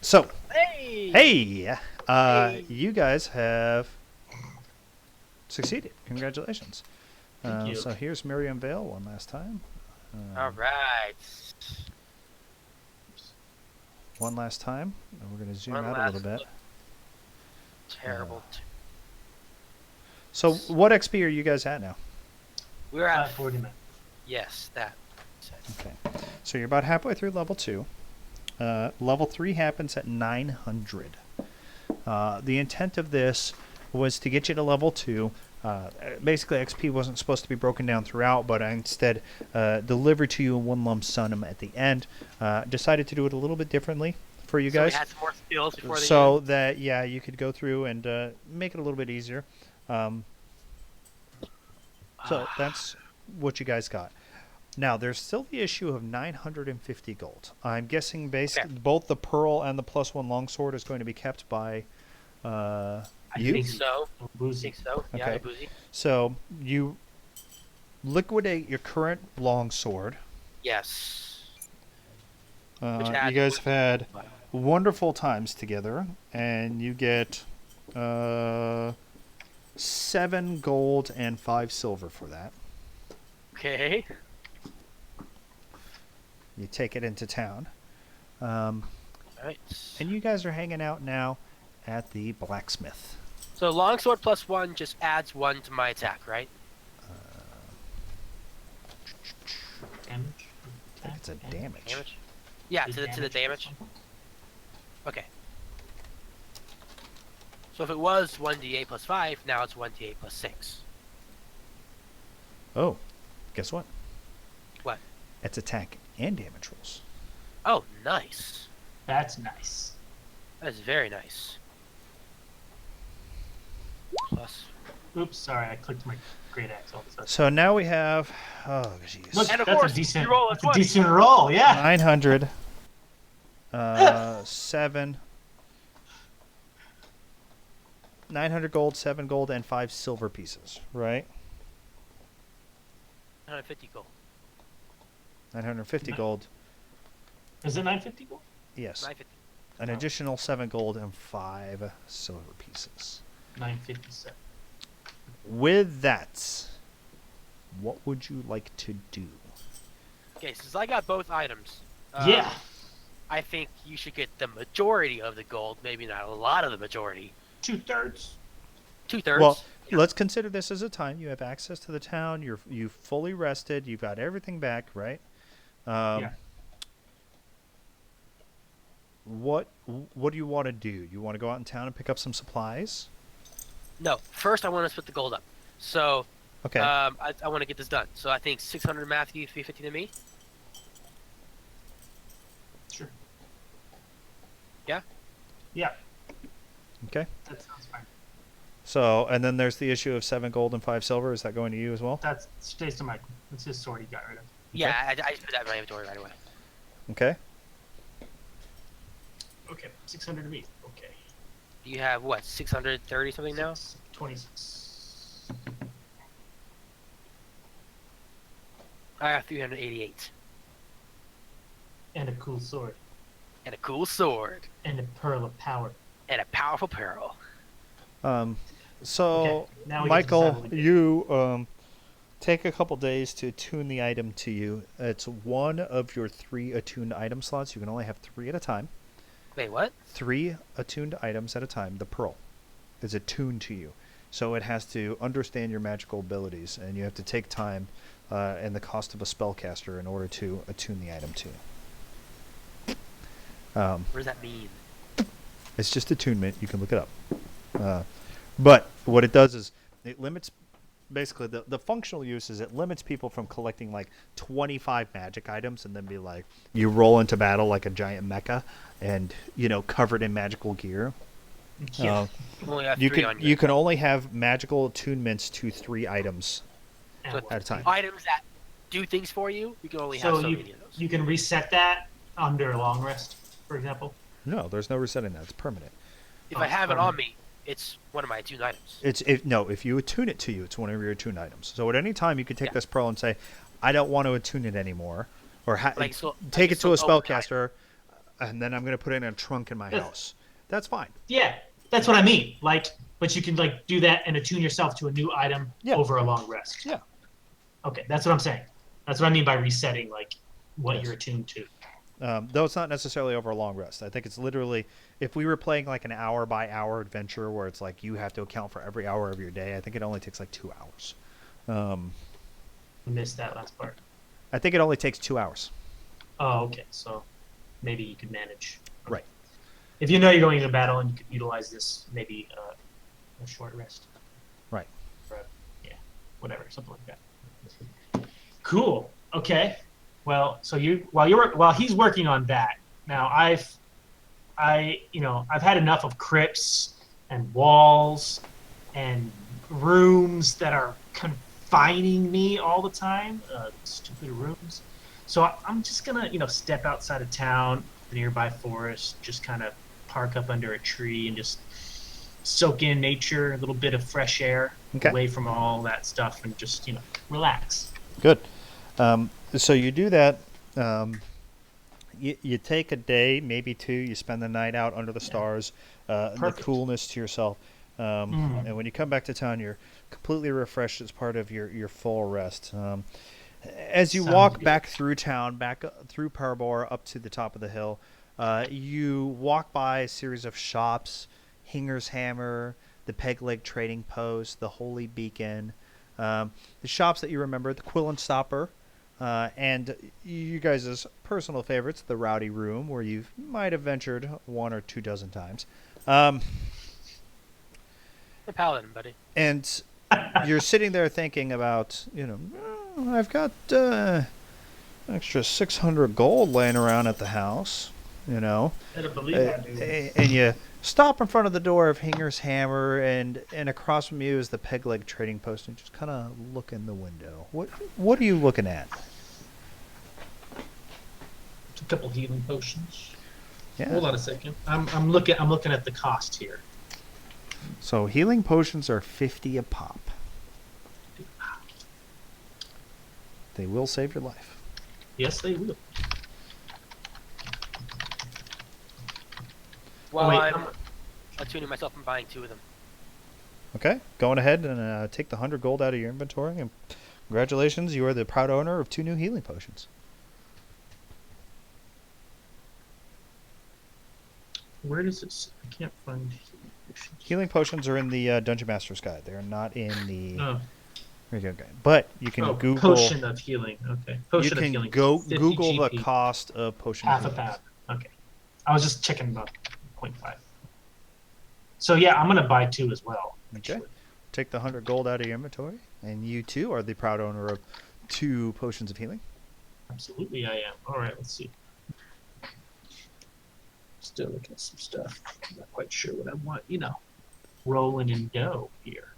So, Hey! hey, Hey! you guys have succeeded. Congratulations. Thank you. So here's Miriam Vale one last time. All right. One last time. And we're going to zoom One out a last little bit. look. Terrible. So what XP are you guys at now? We're at 40 minutes. Yes, that. Okay. So you're about halfway through level 2. Level 3 happens at 900. The intent of this was to get you to level 2. Basically, XP wasn't supposed to be broken down throughout, but I instead delivered to you in one lump sum at the end. Decided to do it a little bit differently for you guys. So we had some more skills before the So end. that, yeah, you could go through and make it a little bit easier. So that's what you guys got. Now, there's still the issue of 950 gold. I'm guessing both the Pearl and the +1 longsword is going to be kept by you? I think so. Boozy. I think so. Yeah, Okay. Boozy. So you liquidate your current longsword. Yes. You adds guys have had Wow. wonderful times together, and you get 7 gold and 5 silver for that. Okay. You take it into town. All right. And you guys are hanging out now at the blacksmith. So longsword +1 just adds 1 to my attack, right? Damage? I think it's a damage. Damage. Yeah, to the damage. Okay. So if it was 1d8 +5, now it's 1d8 +6. Oh, guess what? What? It's attack and damage rolls. Oh, nice. That's nice. That is very nice. Plus. Oops, sorry, I clicked my great axe all of a sudden. So now we have, oh jeez, Look, And of that's course, a decent, you roll a that's a 20. decent roll, yeah. 900, 7, 900 gold, 7 gold, and 5 silver pieces, right? 150 gold. 950 gold, Is it 950 gold? yes. 950. An additional 7 gold and 5 silver pieces. 957. With that, what would you like to do? Okay, since I got both items, Yeah. I think you should get the majority of the gold. Maybe not a lot of the majority. 2/3. 2/3. Well, let's consider this as a time. You have access to the town. You've fully rested. You've got everything back, right? Yeah. What do you want to do? You want to go out in town and pick up some supplies? No, first I want to split the gold up. So, Okay. I want to get this done. So I think 600 Matthew, 350 to me. Sure. Yeah? Yeah, Okay. that sounds fine. So, and then there's the issue of 7 gold and 5 silver. Is that going to you as well? That stays to Michael. It's his sword he got rid of. Yeah, I just put that in my inventory right away. Okay. Okay, 600 to me. Okay. You have what, 630 something now? 26. I have 388. And a cool sword. And a cool sword. And a pearl of power. And a powerful pearl. So, Okay, now we get to decide Michael, what we do. you take a couple days to attune the item to you. It's one of your 3 attuned item slots. You can only have 3 at a time. Wait, what? 3 attuned items at a time. The pearl is attuned to you. So it has to understand your magical abilities, and you have to take time and the cost of a spellcaster in order to attune the item to you. What does that mean? It's just attunement. You can look it up. But what it does is it limits, basically, the functional use is it limits people from collecting like 25 magic items and then be like, you roll into battle like a giant mecha and, covered in magical gear. Yeah. You only have You 3 can on you can only have magical attunements to 3 items And So what? at a time. items that do things for you, you can only have So so you, many of those. you can reset that under a long rest, for example. No, there's no resetting that. It's permanent. If Oh, I have it permanent. on me, it's one of my attuned items. If you attune it to you, it's one of your attuned items. So at any time you can take Yeah. this pearl and say, I don't want to attune it anymore, or Like, so- take like it to a so overtime. spellcaster. and then I'm going to put it in a trunk in my house. That's fine. Yeah, that's what I mean. Like, but you can like do that and attune yourself to a new item over a long rest. Yeah. Okay, that's what I'm saying. That's what I mean by resetting, like what Yes. you're attuned to. Though it's not necessarily over a long rest. I think it's literally, if we were playing like an hour by hour adventure where it's like you have to account for every hour of your day, I think it only takes like 2 hours. Missed that last part. I think it only takes 2 hours. Oh, okay. So maybe you could manage. Okay. Right. If you know you're going into battle and you could utilize this, maybe a short rest. Right. Or, yeah, whatever, something like that. Cool. Okay. Well, so while he's working on that, now I've had enough of crypts and walls and rooms that are confining me all the time. Stupid rooms. So I'm just gonna step outside of town, the nearby forest, just kind of park up under a tree and just soak in nature, a little bit of fresh air, away from all that stuff, and just relax. Good. So you do that. You take a day, maybe 2. You spend the night out under the stars, the coolness to yourself. And when you come back to town, you're completely refreshed as part of your full rest. As you walk back through town, back through Parabor up to the top of the hill, you walk by a series of shops, Hinger's Hammer, the Peg Leg Trading Post, the Holy Beacon, the shops that you remember, the Quill and Stopper, and you guys' personal favorites, the Rowdy Room, where you might have ventured 1 or 2 dozen times. The Paladin, buddy. And you're sitting there thinking about, I've got extra 600 gold laying around at the house, Better believe I do. And you stop in front of the door of Hinger's Hammer, and across from you is the Peg Leg Trading Post, and just kind of look in the window. What are you looking at? A couple healing potions. Yeah. Hold on a second. I'm looking at the cost here. So healing potions are 50 a pop. They will save your life. Yes, they will. Well, I'm attuning myself and buying 2 of them. Okay, going ahead and take the 100 gold out of your inventory, and congratulations, you are the proud owner of 2 new healing potions. Where does it? I can't find healing potions. Healing potions are in the Dungeon Master's Guide. They're not in the Oh. regular guide. But you can Google. Potion of healing. Okay. Potion of healing. Google 50 the GP. cost of potion. Half a healings. pound. Okay. I was just checking about 0.5. So yeah, I'm gonna buy 2 as well. Okay. Actually. Take the 100 gold out of your inventory, and you too are the proud owner of 2 potions of healing. Absolutely, I am. All right, let's see. Still looking at some stuff. I'm not quite sure what I want. Rolling in dough here.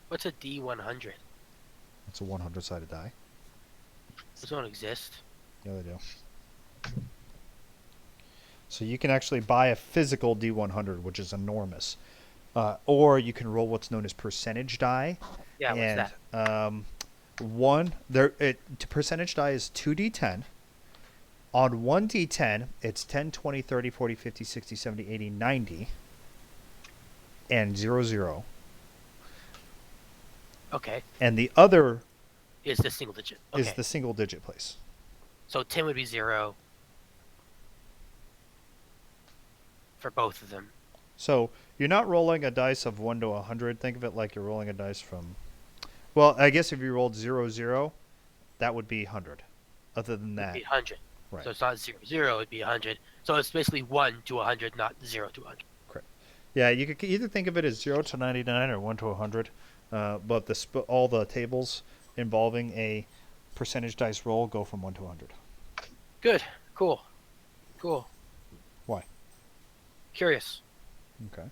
What's a D100? It's a 100-sided die. Those don't exist. Yeah, they do. So you can actually buy a physical D100, which is enormous. Or you can roll what's known as percentage die. Yeah, what's that? Percentage die is 2d10. On 1d10, it's 10, 20, 30, 40, 50, 60, 70, 80, 90. And 0, 0. Okay. And the other Is the single digit. Okay. is the single digit place. So 10 would be 0 for both of them. So you're not rolling a dice of 1 to 100. Think of it like you're rolling a dice from... Well, I guess if you rolled 0, 0, that would be 100. Other than that... It'd be 100. Right. So it's not 0, 0, it'd be 100. So it's basically 1 to 100, not 0 to 100. Correct. Yeah, you could either think of it as 0 to 99 or 1 to 100. But all the tables involving a percentage dice roll go from 1 to 100. Good. Cool. Cool. Why? Curious. Okay.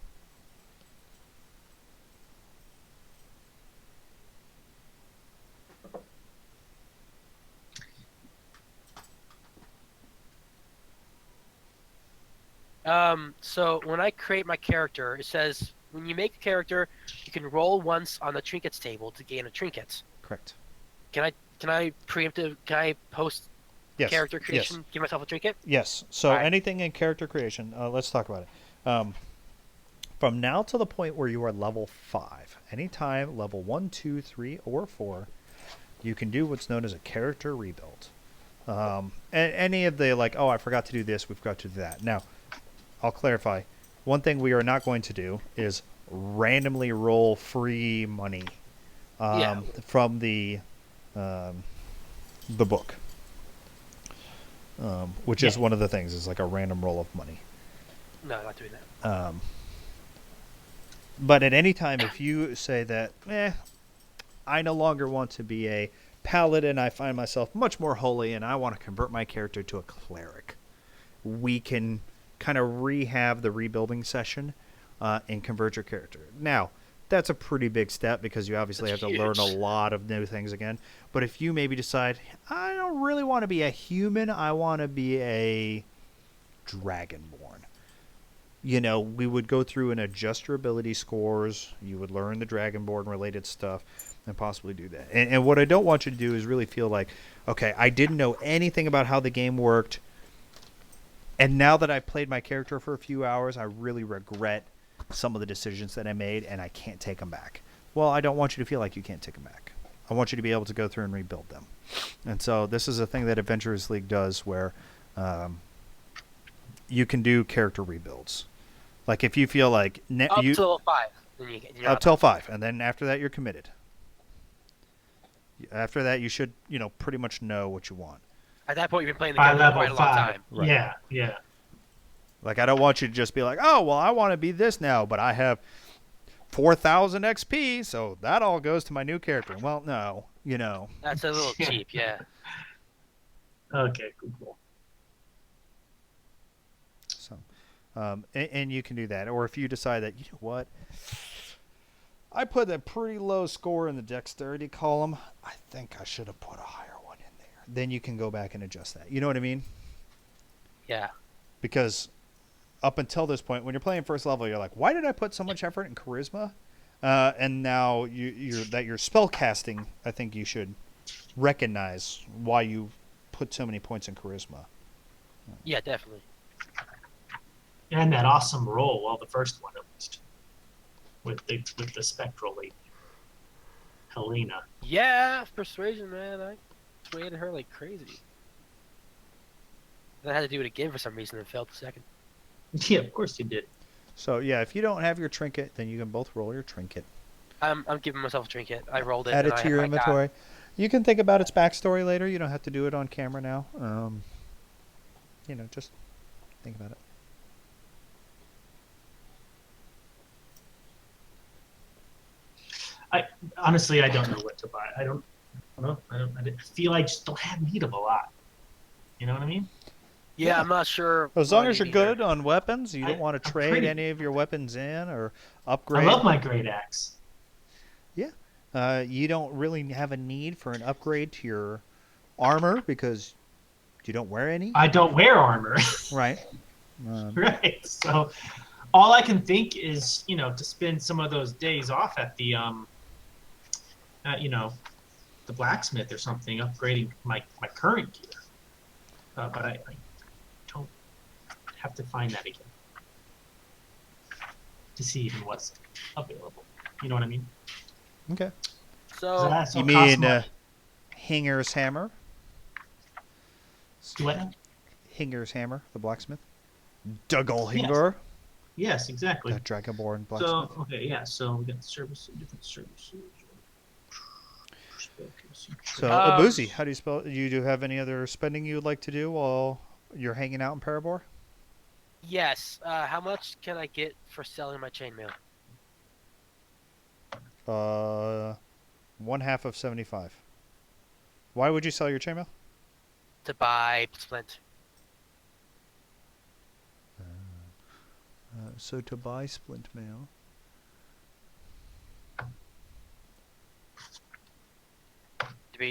So when I create my character, it says when you make a character, you can roll once on the trinkets table to gain a trinket. Correct. Can I post Yes. character Yes. creation, give myself a trinket? Yes. All So right. anything in character creation, let's talk about it. From now to the point where you are level 5, anytime level 1, 2, 3, or 4, you can do what's known as a character rebuild. And any of the, like, oh, I forgot to do this, we forgot to do that. Now, I'll clarify. One thing we are not going to do is randomly roll free money Yeah. from the book, which Yeah. is one of the things, is like a random roll of money. No, not doing that. But at any time, if you say that, I no longer want to be a paladin, I find myself much more holy, and I want to convert my character to a cleric, we can kind of rehab the rebuilding session and convert your character. Now, that's a pretty big step because you obviously That's have to learn a huge. lot of new things again. But if you maybe decide, I don't really want to be a human, I want to be a dragonborn. We would go through and adjust your ability scores. You would learn the Dragonborn related stuff and possibly do that. And what I don't want you to do is really feel like, okay, I didn't know anything about how the game worked. And now that I've played my character for a few hours, I really regret some of the decisions that I made and I can't take them back. Well, I don't want you to feel like you can't take them back. I want you to be able to go through and rebuild them. And so this is a thing that Adventurers League does where you can do character rebuilds. Like if you feel like Up till 5. Then you're up not till done. 5, and then after that you're committed. After that you should pretty much know what you want. At that point, you've been playing the By game for level quite a long 5. time. Right. Yeah, yeah. Like I don't want you to just be like, oh well, I want to be this now, but I have 4,000 XP, so that all goes to my new character. Well, no, That's a little Yeah. cheap, yeah. Okay, cool. So, and you can do that, or if you decide that what, I put a pretty low score in the dexterity column. I think I should have put a higher one in there. Then you can go back and adjust that. You know what I mean? Yeah. Because up until this point, when you're playing first level, you're like, why did I put so much effort in charisma? And now you're spell casting. I think you should recognize why you put so many points in charisma. Yeah, definitely. And that awesome roll, well, the first one at least, with the spectral lady, Helena. Yeah, persuasion, man. I persuaded her like crazy. Then I had to do it again for some reason and failed the second. Yeah, of course you did. So yeah, if you don't have your trinket, then you can both roll your trinket. I'm giving myself a trinket. I rolled it. Add and it to your I got- inventory. You can think about its backstory later. You don't have to do it on camera now. Just think about it. Honestly, I don't know what to buy. I don't know. I feel I just don't have need of a lot. You know what I mean? Yeah, I'm not sure. As long what I as you're need either. good on weapons, you don't want to I'm trade pretty- any of your weapons in or I upgrade. love my great axe. You don't really have a need for an upgrade to your armor because you don't wear any. I don't wear armor. Right. Right. So all I can think is, to spend some of those days off at the the blacksmith or something, upgrading my current gear. But I don't have to find that again to see even what's available. You know what I mean? Okay. 'Cause So that You also costs mean money. Hinger's hammer? Do what now? Hinger's hammer, the blacksmith. Dougal Hinger, Yes, exactly. the dragonborn blacksmith. So okay, yeah. So we got different services. So, Um, Abuzi, how do you spell? You do have any other spending you would like to do while you're hanging out in Parabor? yes, how much can I get for selling my chainmail? 1/2 of 75. Why would you sell your chainmail? To buy splint. So to buy splint mail.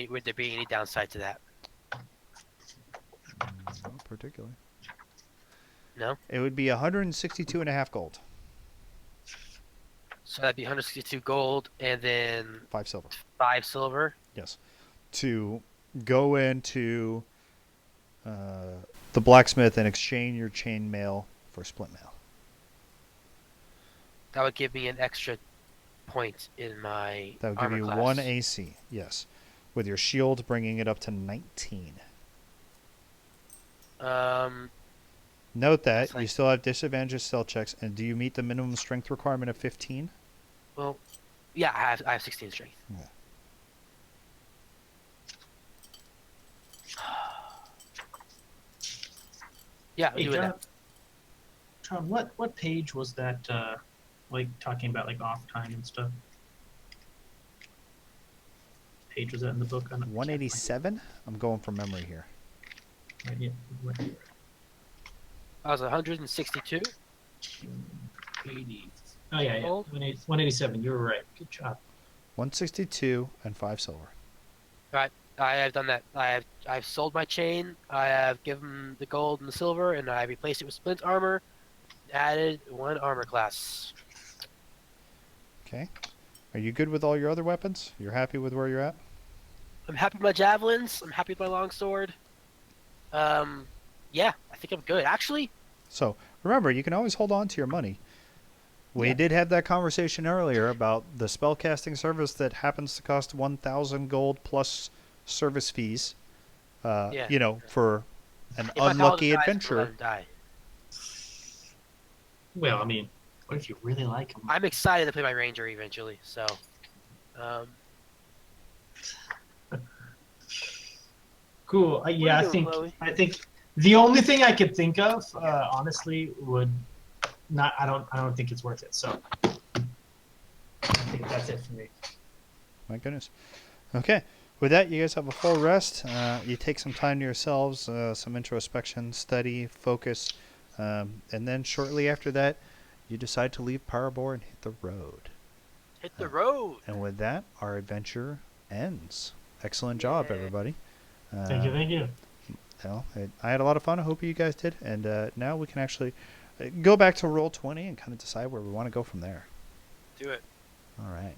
Would there be any downside to that? Not particularly. No? It would be 162 and a half gold. So that'd be 162 gold and then 5 silver. 5 silver. Yes. To go into the blacksmith and exchange your chain mail for split mail. That would give me an extra point in my That would give armor you class. 1 AC. Yes. With your shield bringing it up to 19. Note that That's you like- still have disadvantage stealth checks, and do you meet the minimum strength requirement of 15? Well, yeah, I have 16 strength. Yeah. Yeah, Hey, doing John, that. John, what page was that? Like talking about like off time and stuff. Page was that in the book? I can't find it. 187? I'm going from memory here. Right, yeah, right here. I was 162. 80. Oh yeah, yeah. Gold? 187. You were right. Good job. 162 and 5 silver. I have done that. I've sold my chain. I have given the gold and the silver, and I replaced it with splint armor. Added 1 armor class. Okay. Are you good with all your other weapons? You're happy with where you're at? I'm happy with my javelins. I'm happy with my longsword. Yeah, I think I'm good. Actually, So remember, you can always hold on to your money. We Yeah. did have that conversation earlier about the spellcasting service that happens to cost 1,000 gold plus service fees. Yeah. You know, for an if my unlucky paladin dies, I'm gonna let adventurer. him die. Well, I mean, what if you really like him? I'm excited to play my ranger eventually. So, Cool. Yeah, you doing, Chloe? I think the only thing I could think of, honestly, would not. I don't think it's worth it. So I think that's it for me. My goodness. Okay. With that, you guys have a full rest. You take some time to yourselves, some introspection, study, focus, and then shortly after that, you decide to leave Parabor and hit the road. Hit the road. And with that, our adventure ends. Excellent job, Yeah. everybody. Thank you. Thank you. Well, I had a lot of fun. I hope you guys did. And now we can actually go back to Roll20 and kind of decide where we want to go from there. Do it. All right.